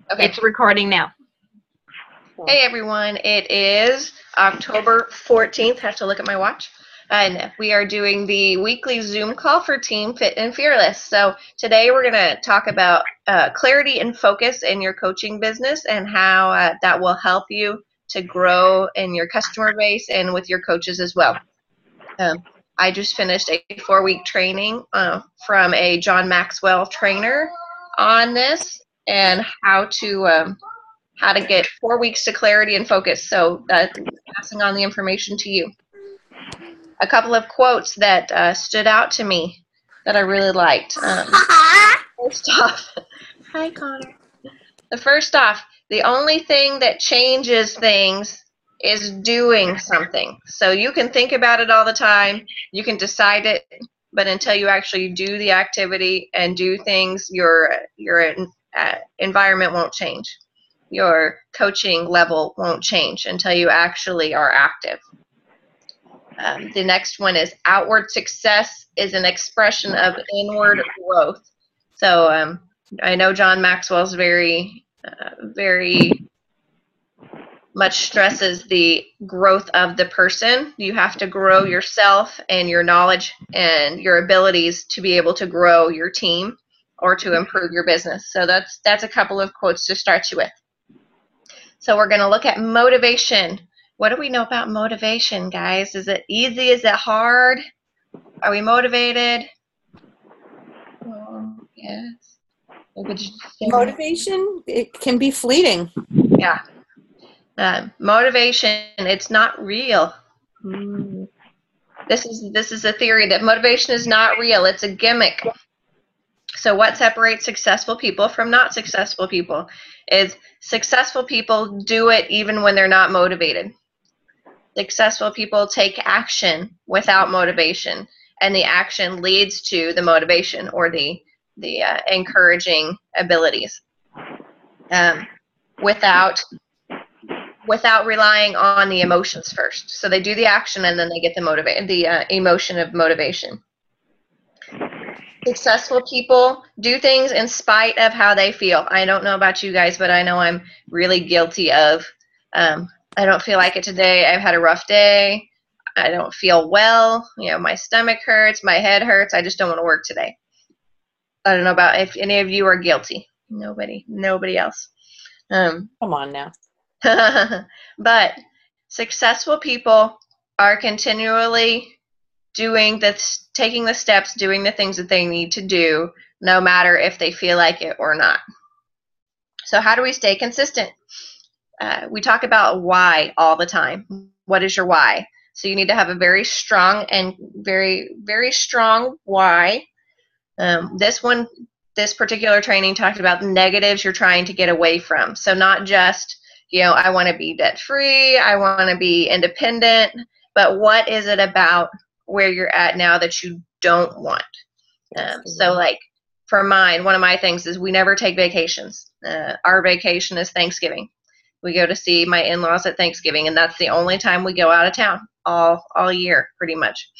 Okay. It's recording now. Hey everyone, it is October 14th. Have to look at my watch. And we are doing the weekly Zoom call for Team Fit and Fearless. So today we're going to talk about clarity and focus in your coaching business and how that will help you to grow in your customer base and with your coaches as well. I just finished a 4-week training from a John Maxwell trainer on this and how to get 4 weeks to clarity and focus. So passing on the information to you. A couple of quotes that stood out to me that I really liked. First off, hi Connor. First off, the only thing that changes things is doing something. So you can think about it all the time, you can decide it, but until you actually do the activity and do things, your environment won't change. Your coaching level won't change until you actually are active. The next one is outward success is an expression of inward growth. So I know John Maxwell's very much stresses the growth of the person. You have to grow yourself and your knowledge and your abilities to be able to grow your team or to improve your business. So that's a couple of quotes to start you with. So we're going to look at motivation. What do we know about motivation, guys? Is it easy? Is it hard? Are we motivated? Oh, yes. Motivation, it can be fleeting. Yeah. Motivation, it's not real. This is a theory that motivation is not real. It's a gimmick. So what separates successful people from not successful people is successful people do it even when they're not motivated. Successful people take action without motivation, and the action leads to the motivation or the encouraging abilities. Without relying on the emotions first. So they do the action and then they get the emotion of motivation. Successful people do things in spite of how they feel. I don't know about you guys, but I know I'm really guilty of I don't feel like it today. I've had a rough day. I don't feel well. My stomach hurts. My head hurts. I just don't want to work today. I don't know about if any of you are guilty. Nobody else. Come on now. But successful people are continually taking the steps, doing the things that they need to do, no matter if they feel like it or not. So how do we stay consistent? We talk about why all the time. What is your why? So you need to have a very strong and very, very strong why. This particular training talked about the negatives you're trying to get away from. So not just, I want to be debt free, I want to be independent, but what is it about where you're at now that you don't want? So like for mine, one of my things is we never take vacations. Our vacation is Thanksgiving. We go to see my in-laws at Thanksgiving, and that's the only time we go out of town all year, pretty much.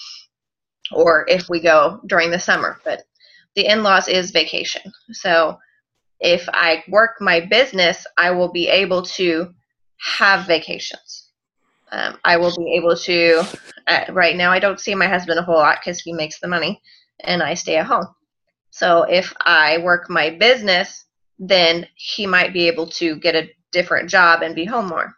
Or if we go during the summer, but the in-laws is vacation. So if I work my business, I will be able to have vacations. I will be able to, right now I don't see my husband a whole lot because he makes the money and I stay at home. So if I work my business, then he might be able to get a different job and be home more.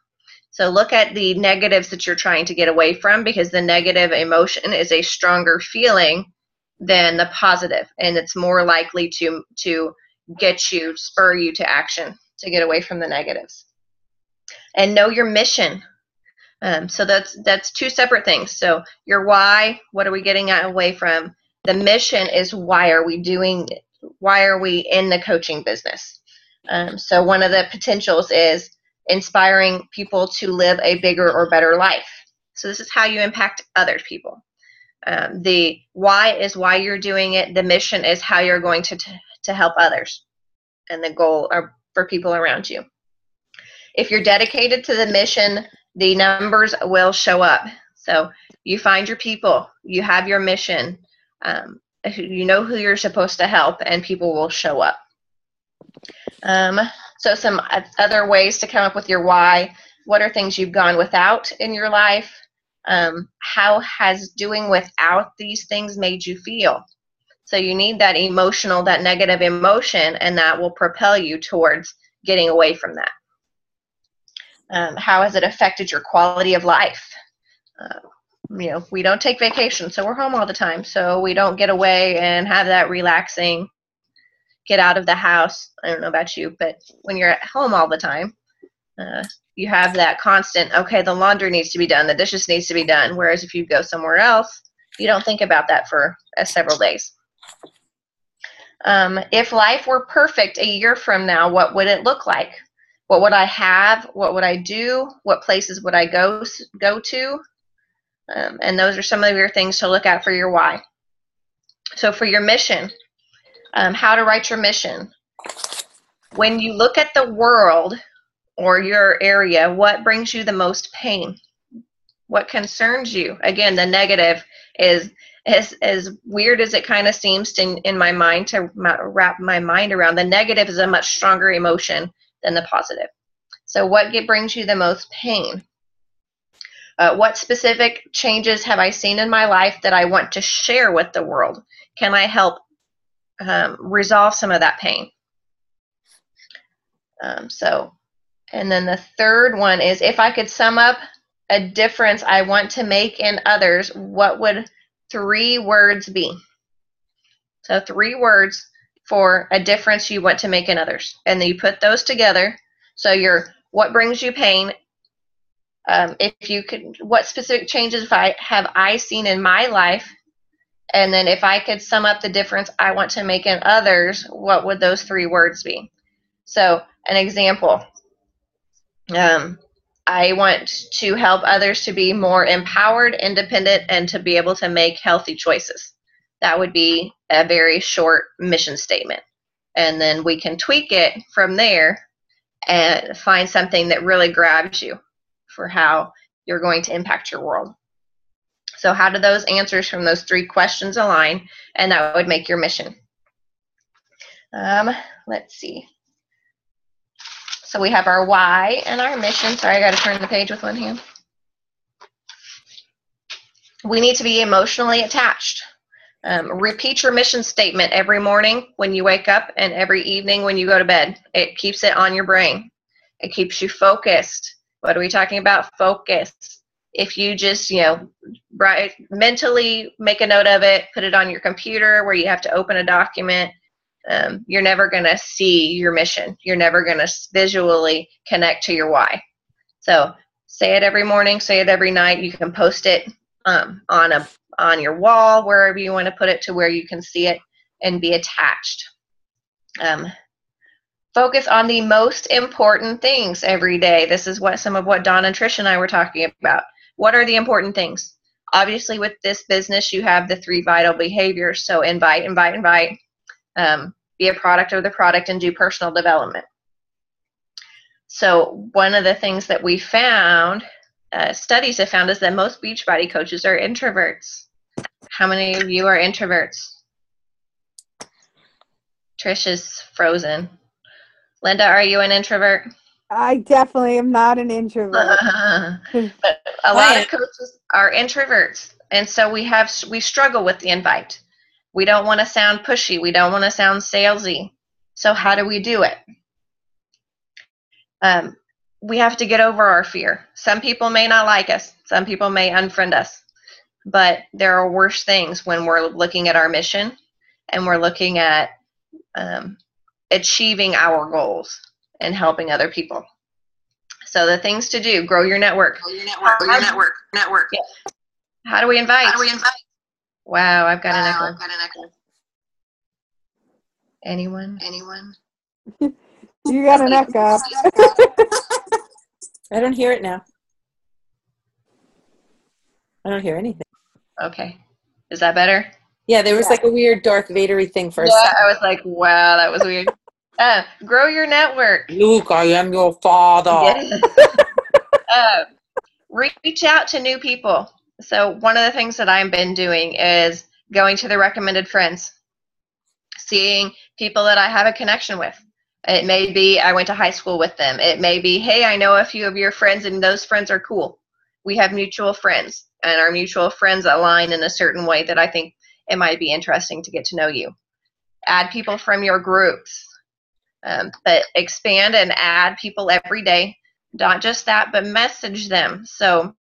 So look at the negatives that you're trying to get away from, because the negative emotion is a stronger feeling than the positive, and it's more likely to spur you to action to get away from the negatives. And know your mission. So that's two separate things. So your why, what are we getting away from? The mission is why are we in the coaching business? So one of the potentials is inspiring people to live a bigger or better life. So this is how you impact other people. The why is why you're doing it. The mission is how you're going to help others. And the goal are for people around you. If you're dedicated to the mission, the numbers will show up. So you find your people, you have your mission, you know who you're supposed to help, and people will show up. So some other ways to come up with your why. What are things you've gone without in your life? How has doing without these things made you feel? So you need that emotional, that negative emotion, and that will propel you towards getting away from that. How has it affected your quality of life? We don't take vacation, so we're home all the time. So we don't get away and have that relaxing, get out of the house. I don't know about you, but when you're at home all the time, you have that constant, okay, the laundry needs to be done, the dishes needs to be done. Whereas if you go somewhere else, you don't think about that for several days. If life were perfect a year from now, what would it look like? What would I have? What would I do? What places would I go to? And those are some of your things to look at for your why. So for your mission, how to write your mission. When you look at the world or your area, what brings you the most pain? What concerns you? Again, the negative is as weird as it kind of seems in my mind to wrap my mind around. The negative is a much stronger emotion than the positive. So what brings you the most pain? What specific changes have I seen in my life that I want to share with the world? Can I help resolve some of that pain? And then the third one is, if I could sum up a difference I want to make in others, what would 3 words be? So 3 words for a difference you want to make in others. And then you put those together. So what brings you pain? If you could, what specific changes have I seen in my life? And then if I could sum up the difference I want to make in others, what would those 3 words be? So an example, I want to help others to be more empowered, independent, and to be able to make healthy choices. That would be a very short mission statement. And then we can tweak it from there and find something that really grabs you for how you're going to impact your world. So how do those answers from those 3 questions align? And that would make your mission. Let's see. So we have our why and our mission. Sorry, I got to turn the page with one hand. We need to be emotionally attached. Repeat your mission statement every morning when you wake up and every evening when you go to bed. It keeps it on your brain. It keeps you focused. What are we talking about? Focus. If you just, mentally make a note of it, put it on your computer where you have to open a document, you're never going to see your mission. You're never going to visually connect to your why. So say it every morning, say it every night. You can post it on your wall, wherever you want to put it, to where you can see it and be attached. Focus on the most important things every day. This is some of what Dawn and Trish and I were talking about. What are the important things? Obviously, with this business, you have the 3 vital behaviors. So invite. Be a product of the product and do personal development. So one of the things that we found, studies have found, is that most Beachbody coaches are introverts. How many of you are introverts? Trish is frozen. Linda, are you an introvert? I definitely am not an introvert. But a lot of coaches are introverts. And so we struggle with the invite. We don't want to sound pushy. We don't want to sound salesy. So how do we do it? We have to get over our fear. Some people may not like us. Some people may unfriend us. But there are worse things when we're looking at our mission and we're looking at achieving our goals and helping other people. So the things to do: grow your network. Grow your network. Yeah. How do we invite? Wow, I've got an echo. Anyone? You got an echo. I don't hear it now. I don't hear anything. Okay. Is that better? Yeah, there was like a weird Darth Vader-y thing for a second. second. I was like, wow, that was weird. Grow your network. Luke, I am your father. Yeah. Reach out to new people. So one of the things that I've been doing is going to the recommended friends, seeing people that I have a connection with. It may be, I went to high school with them. It may be, hey, I know a few of your friends and those friends are cool. We have mutual friends, and our mutual friends align in a certain way that I think it might be interesting to get to know you. Add people from your groups, but expand and add people every day. Not just that, but message them. So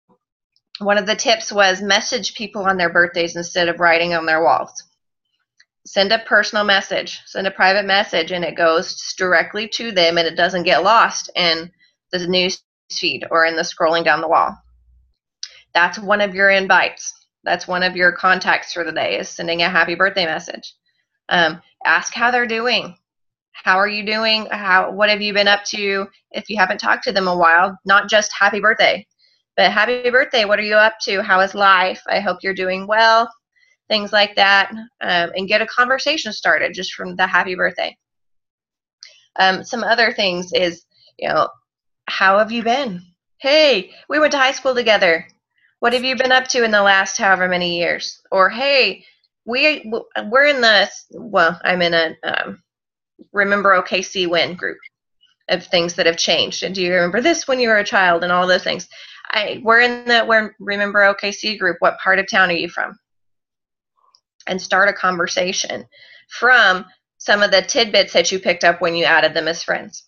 one of the tips was message people on their birthdays instead of writing on their walls. Send a personal message, send a private message, and it goes directly to them, and it doesn't get lost in the news feed or in the scrolling down the wall. That's one of your invites. That's one of your contacts for the day, is sending a happy birthday message. Ask how they're doing. How are you doing? What have you been up to? If you haven't talked to them a while, not just happy birthday, but happy birthday, what are you up to? How is life? I hope you're doing well. Things like that, and get a conversation started just from the happy birthday. Some other things is, how have you been? Hey, we went to high school together. What have you been up to in the last however many years? Or, hey, we're in I'm in a Remember OKC Win group of things that have changed. And do you remember this when you were a child and all of those things? We're in the Remember OKC group. What part of town are you from? And start a conversation from some of the tidbits that you picked up when you added them as friends.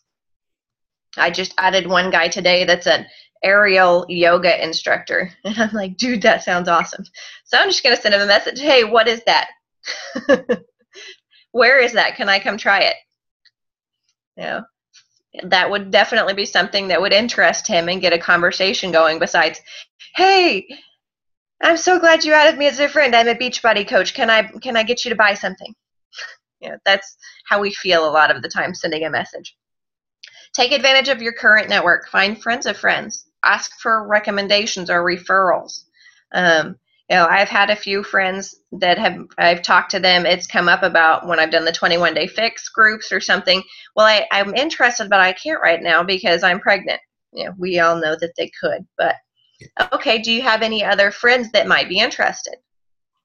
I just added one guy today that's an aerial yoga instructor. And I'm like, dude, that sounds awesome. So I'm just going to send him a message. Hey, what is that? Where is that? Can I come try it? That would definitely be something that would interest him and get a conversation going besides, hey, I'm so glad you added me as a friend. I'm a Beachbody coach. Can I get you to buy something? That's how we feel a lot of the time sending a message. Take advantage of your current network. Find friends of friends. Ask for recommendations or referrals. I've had a few friends that I've talked to them. It's come up about when I've done the 21-day fix groups or something. Well, I'm interested, but I can't right now because I'm pregnant. We all know that they could, but okay, do you have any other friends that might be interested?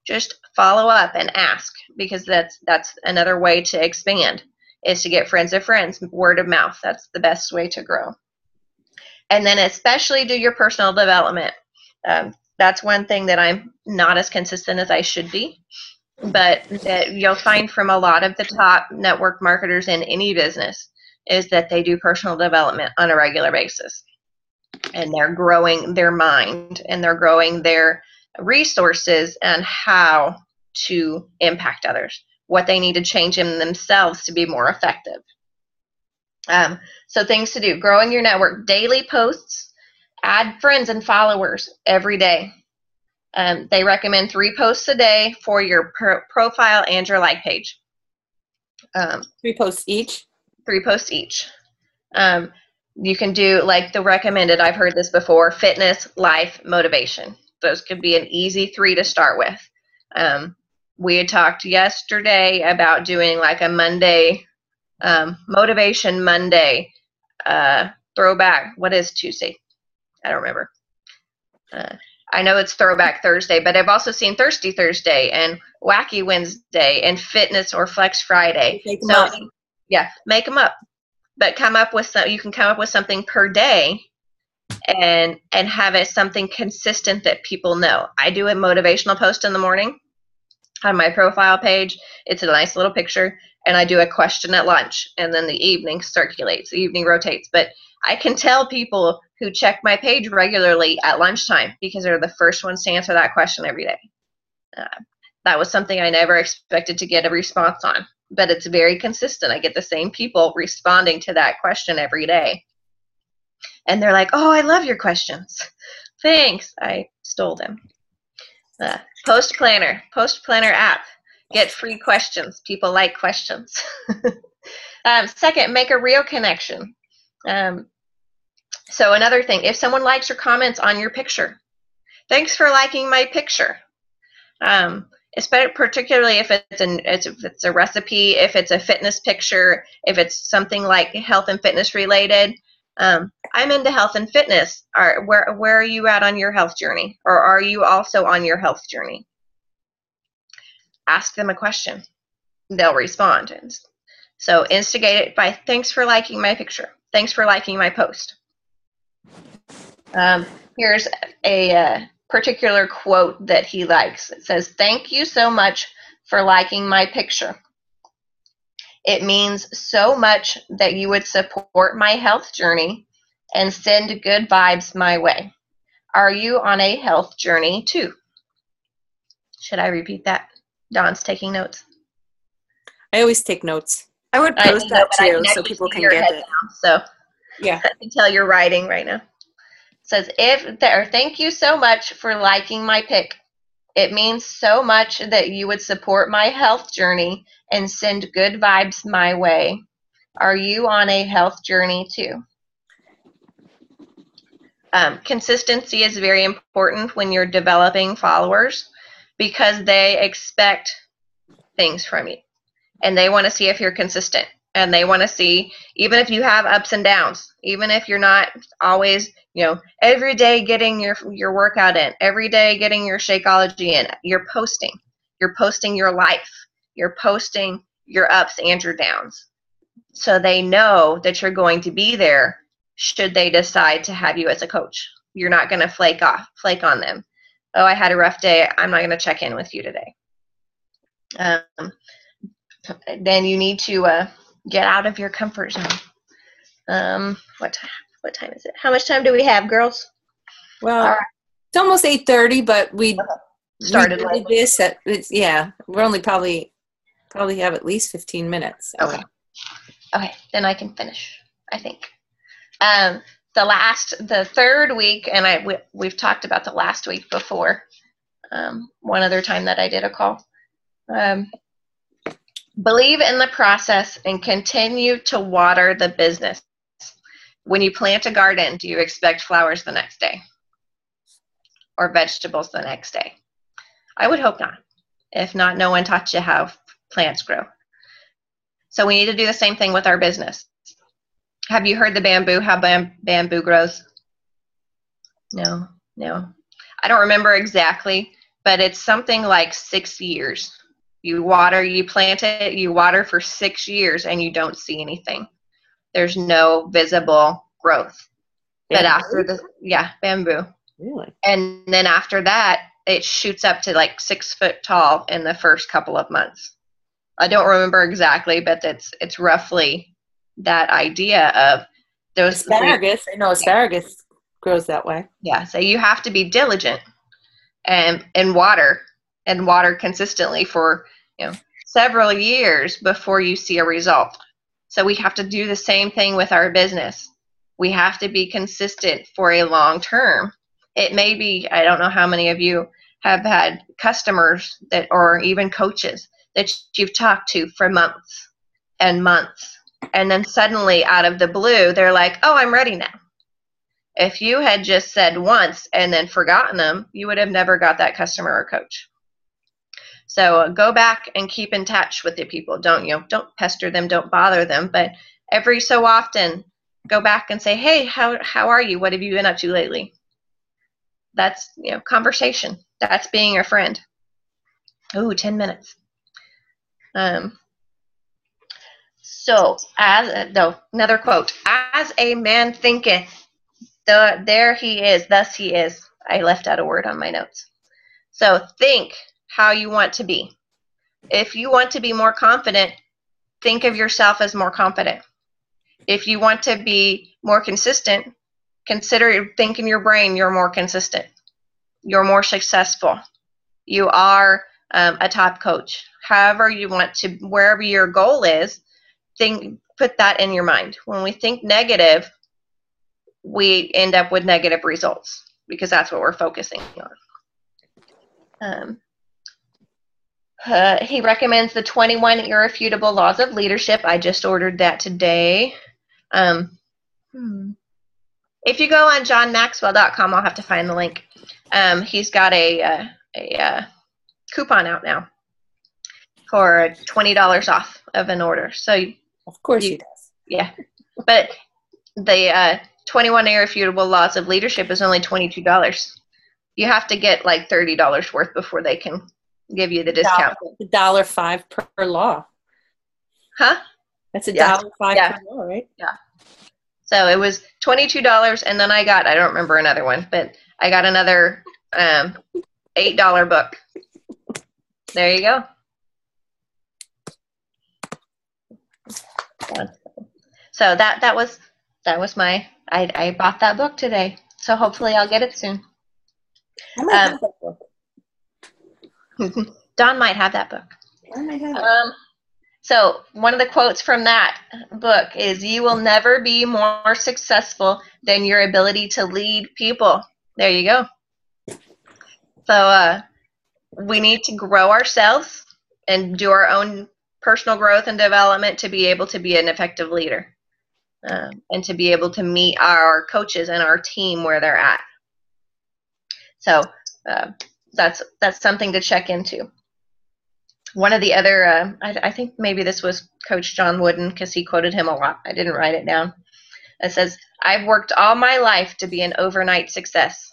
Just follow up and ask, because that's another way to expand, is to get friends of friends, word of mouth. That's the best way to grow. And then especially do your personal development. That's one thing that I'm not as consistent as I should be, but that you'll find from a lot of the top network marketers in any business is that they do personal development on a regular basis. And they're growing their mind and they're growing their resources and how to impact others, what they need to change in themselves to be more effective. So things to do: growing your network, daily posts, add friends and followers every day. They recommend 3 posts a day for your profile and your like page. 3 posts each? 3 posts each. You can do like the recommended, I've heard this before, fitness, life, motivation. Those could be an easy 3 to start with. We had talked yesterday about doing like a Monday, motivation Monday, throwback. What is Tuesday? I don't remember. I know it's Throwback Thursday, but I've also seen Thirsty Thursday and Wacky Wednesday and Fitness or Flex Friday. Make them up. Yeah, make them up. But come up with you can come up with something per day and have it something consistent that people know. I do a motivational post in the morning on my profile page. It's a nice little picture, and I do a question at lunch, and then the evening circulates, the evening rotates. But I can tell people who check my page regularly at lunchtime because they're the first ones to answer that question every day. That was something I never expected to get a response on, but it's very consistent. I get the same people responding to that question every day. And they're like, oh, I love your questions. Thanks. I stole them. Post Planner app. Get free questions. People like questions. Second, make a real connection. So another thing, if someone likes or comments on your picture, thanks for liking my picture. Particularly if it's a recipe, if it's a fitness picture, if it's something like health and fitness related. I'm into health and fitness. Where are you at on your health journey? Or are you also on your health journey? Ask them a question. They'll respond. So instigate it by, thanks for liking my picture. Thanks for liking my post. Here's a particular quote that he likes. It says, thank you so much for liking my picture. It means so much that you would support my health journey and send good vibes my way. Are you on a health journey too? Should I repeat that? Dawn's taking notes. I always take notes. I would post that too so people can get it. Now, so yeah, I can tell you're writing right now. It says, thank you so much for liking my pic. It means so much that you would support my health journey and send good vibes my way. Are you on a health journey too? Consistency is very important when you're developing followers because they expect things from you and they want to see if you're consistent, and they want to see, even if you have ups and downs, even if you're not always, every day getting your workout in, every day getting your Shakeology in, you're posting your life, you're posting your ups and your downs, so they know that you're going to be there should they decide to have you as a coach. You're not going to flake on them. Oh, I had a rough day, I'm not going to check in with you today. Then you need to get out of your comfort zone. What time is it? How much time do we have, girls? Well, right. It's almost 8:30, but we started this at we're only probably have at least 15 minutes. So. Okay, then I can finish, I think. The third week, and we've talked about the last week before. One other time that I did a call. Believe in the process and continue to water the business. When you plant a garden, do you expect flowers the next day? Or vegetables the next day? I would hope not. If not, no one taught you how plants grow. So we need to do the same thing with our business. Have you heard how bamboo grows? No. I don't remember exactly, but it's something like 6 years. You plant it, you water for 6 years, and you don't see anything. There's no visible growth. Bamboo? But bamboo. Really? And then after that, it shoots up to like 6 foot tall in the first couple of months. I don't remember exactly, but it's roughly that idea of those. Asparagus. I know asparagus grows that way. Yeah, so you have to be diligent and water consistently for several years before you see a result. So we have to do the same thing with our business. We have to be consistent for a long term. It may be, I don't know how many of you have had customers or even coaches that you've talked to for months and months, and then suddenly out of the blue they're like, oh, I'm ready now. If you had just said once and then forgotten them, you would have never got that customer or coach. So go back and keep in touch with the people. Don't pester them, don't bother them, but every so often go back and say, hey, how are you? What have you been up to lately? That's conversation. That's being a friend. Ooh, 10 minutes. So another quote, as a man thinketh, there he is, thus he is. I left out a word on my notes. So think how you want to be. If you want to be more confident, think of yourself as more confident. If you want to be more consistent, think in your brain you're more consistent. You're more successful. You are a top coach. However you want to, wherever your goal is, put that in your mind. When we think negative, we end up with negative results because that's what we're focusing on. He recommends the 21 Irrefutable Laws of Leadership. I just ordered that today. If you go on johnmaxwell.com, I'll have to find the link. He's got a coupon out now for $20 off of an order. So of course he does. Yeah, but the 21 Irrefutable Laws of Leadership is only $22. You have to get like $30 worth before they can give you the discount. $1.05 per law. Huh? That's Yeah. $1.05 Yeah. per roll, right? So it was $22, and then I don't remember another one, but I got another $8 book. There you go. So that was my, I bought that book today. So hopefully I'll get it soon. I might have that book. Don might have that book. I might have it. So one of the quotes from that book is, "You will never be more successful than your ability to lead people." There you go. So we need to grow ourselves and do our own personal growth and development to be able to be an effective leader, and to be able to meet our coaches and our team where they're at. So that's something to check into. One of the other, I think maybe this was Coach John Wooden, because he quoted him a lot. I didn't write it down. It says, "I've worked all my life to be an overnight success."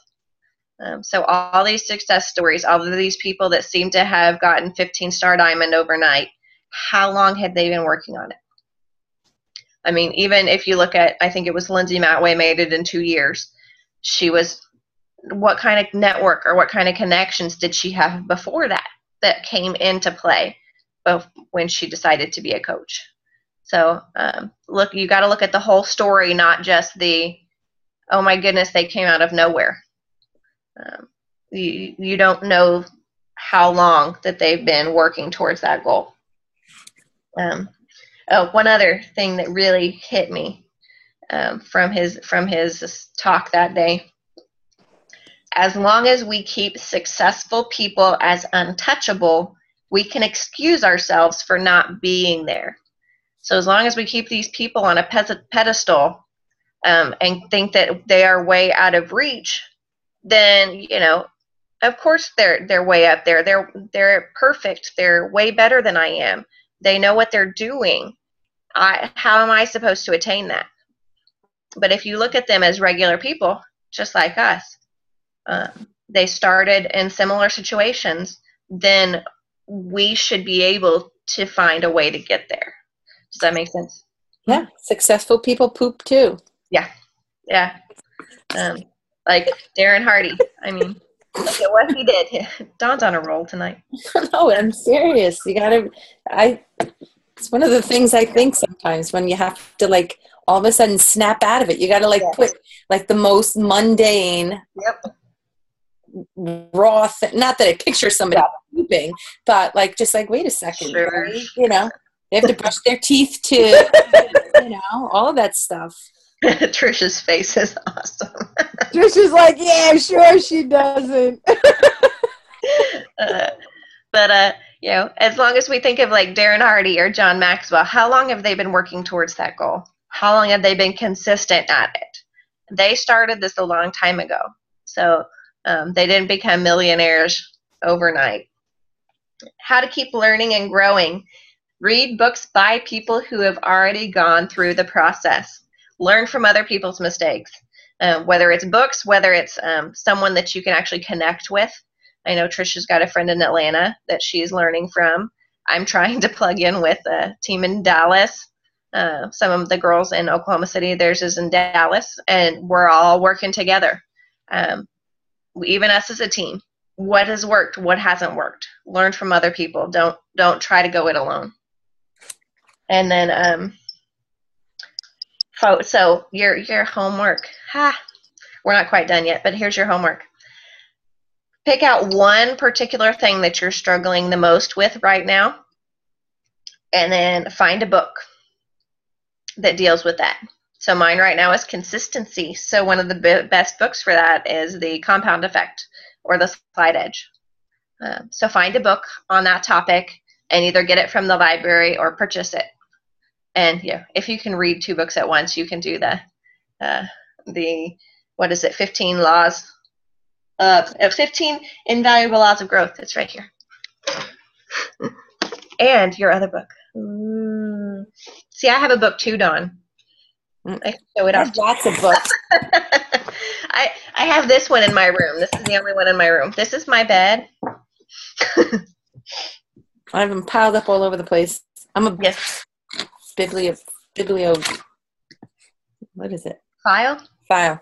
So all these success stories, all of these people that seem to have gotten 15-star diamond overnight, how long had they been working on it? I mean, even if you look at, I think it was Lindsay Matway made it in 2 years. What kind of network or what kind of connections did she have before that came into play when she decided to be a coach? So you got to look at the whole story, not just the, oh my goodness, they came out of nowhere. You don't know how long that they've been working towards that goal. One other thing that really hit me from his talk that day: as long as we keep successful people as untouchable, we can excuse ourselves for not being there. So as long as we keep these people on a pedestal and think that they are way out of reach, then, of course they're way up there. They're perfect. They're way better than I am. They know what they're doing. How am I supposed to attain that? But if you look at them as regular people, just like us, they started in similar situations, then we should be able to find a way to get there. Does that make sense? Yeah, successful people poop too. Yeah. Like Darren Hardy. I mean, look at what he did. Don's on a roll tonight. No, I'm serious. It's one of the things I think sometimes when you have to all of a sudden snap out of it. You got to put the most mundane, raw thing. Not that I picture somebody pooping, but wait a second. Sure. Right? They have to brush their teeth too. All of that stuff. Trisha's face is awesome. Trisha's like, yeah, sure she doesn't. But as long as we think of Darren Hardy or John Maxwell, how long have they been working towards that goal? How long have they been consistent at it? They started this a long time ago. So they didn't become millionaires overnight. How to keep learning and growing. Read books by people who have already gone through the process. Learn from other people's mistakes. Whether it's books, whether it's someone that you can actually connect with. I know Trisha's got a friend in Atlanta that she's learning from. I'm trying to plug in with a team in Dallas. Some of the girls in Oklahoma City, theirs is in Dallas, and we're all working together. Even us as a team. What has worked? What hasn't worked? Learn from other people. Don't try to go it alone. And then, so your homework. We're not quite done yet, but here's your homework. Pick out one particular thing that you're struggling the most with right now, and then find a book that deals with that. So mine right now is consistency. So one of the best books for that is The Compound Effect or The Slight Edge. So find a book on that topic and either get it from the library or purchase it. And if you can read 2 books at once, you can do the 15 laws of 15 invaluable laws of growth. It's right here. And your other book. See, I have a book too, Dawn. I show it off. I have lots of books. I have this one in my room. This is the only one in my room. This is my bed. I have them piled up all over the place. Yes. biblio, what is it? File. File.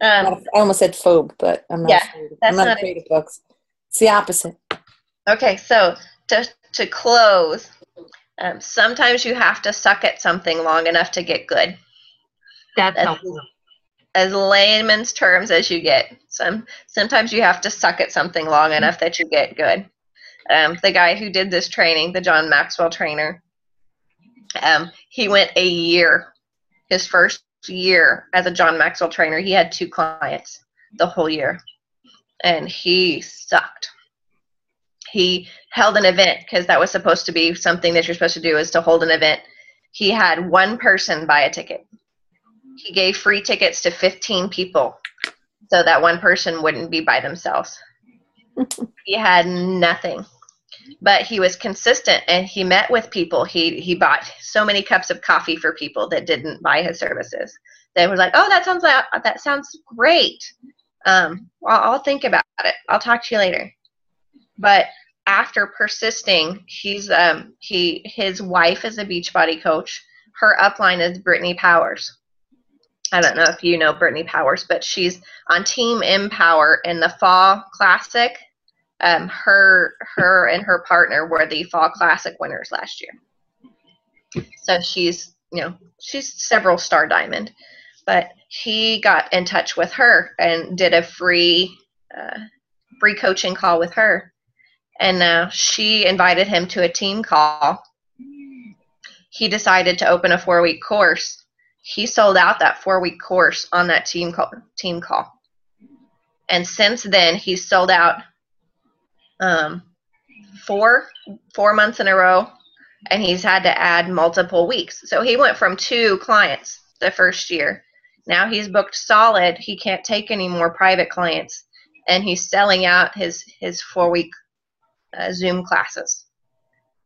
I almost said phobe, but I'm not. Yeah, I'm not afraid of books. It's the opposite. Okay, so to close, sometimes you have to suck at something long enough to get good. That's helpful. As layman's terms as you get. Sometimes you have to suck at something long enough that you get good. The guy who did this training, the John Maxwell trainer, he went a year. His first year as a John Maxwell trainer, he had 2 clients the whole year, and he sucked. He held an event because that was supposed to be something that you're supposed to do, is to hold an event. He had 1 person buy a ticket. He gave free tickets to 15 people so that 1 person wouldn't be by themselves. He had nothing, but he was consistent, and he met with people. He bought so many cups of coffee for people that didn't buy his services. They were like, "Oh, that sounds great. I'll think about it. I'll talk to you later." But after persisting, his wife is a Beachbody coach. Her upline is Brittany Powers. I don't know if you know Brittany Powers, but she's on Team Empower in the Fall Classic. Her and her partner were the Fall Classic winners last year. So she's several star diamond. But he got in touch with her and did a free coaching call with her. And she invited him to a team call. He decided to open a 4-week course. He sold out that 4-week course on that team call. And since then, he's sold out 4 months in a row, and he's had to add multiple weeks. So he went from 2 clients the first year. Now he's booked solid. He can't take any more private clients, and he's selling out his 4-week Zoom classes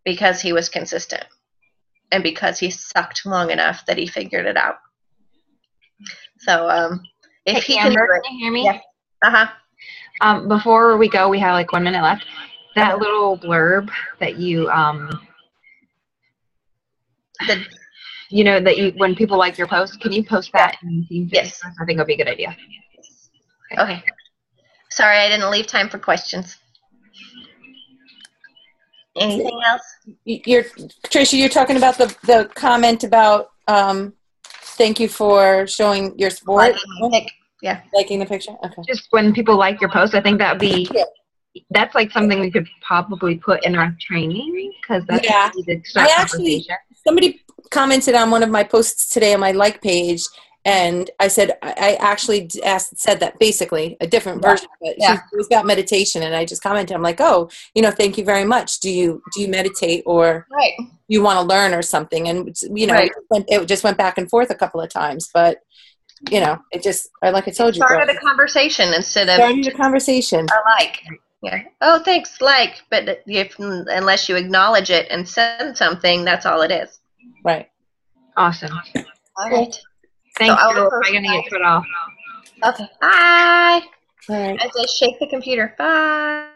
because he was consistent and because he sucked long enough that he figured it out. So if he Amber, can you hear me? Yeah. Before we go, we have like 1 minute left. That little blurb that you when people like your post, can you post that in Team Fitness? Yes. I think it'll be a good idea. Okay. Sorry, I didn't leave time for questions. Anything else? Tricia, you're talking about the comment about thank you for showing your support. Liking the picture. Okay. Just when people like your post, I think that's like something we could probably put in our training, because that's the start conversation. Somebody commented on one of my posts today on my like page, and I said I actually said that basically a different version, but it was about meditation, and I just commented, I'm like, oh, thank you very much. Do you meditate, or you want to learn or something? And it just went back and forth a couple of times, but it just, like I told you, started a conversation instead of starting a conversation. I like. Yeah. Oh, thanks, like. But unless you acknowledge it and send something, that's all it is. Right. Awesome. All right. Thanks. I'm going to get cut off. Okay. Bye. All right. As I shake the computer. Bye.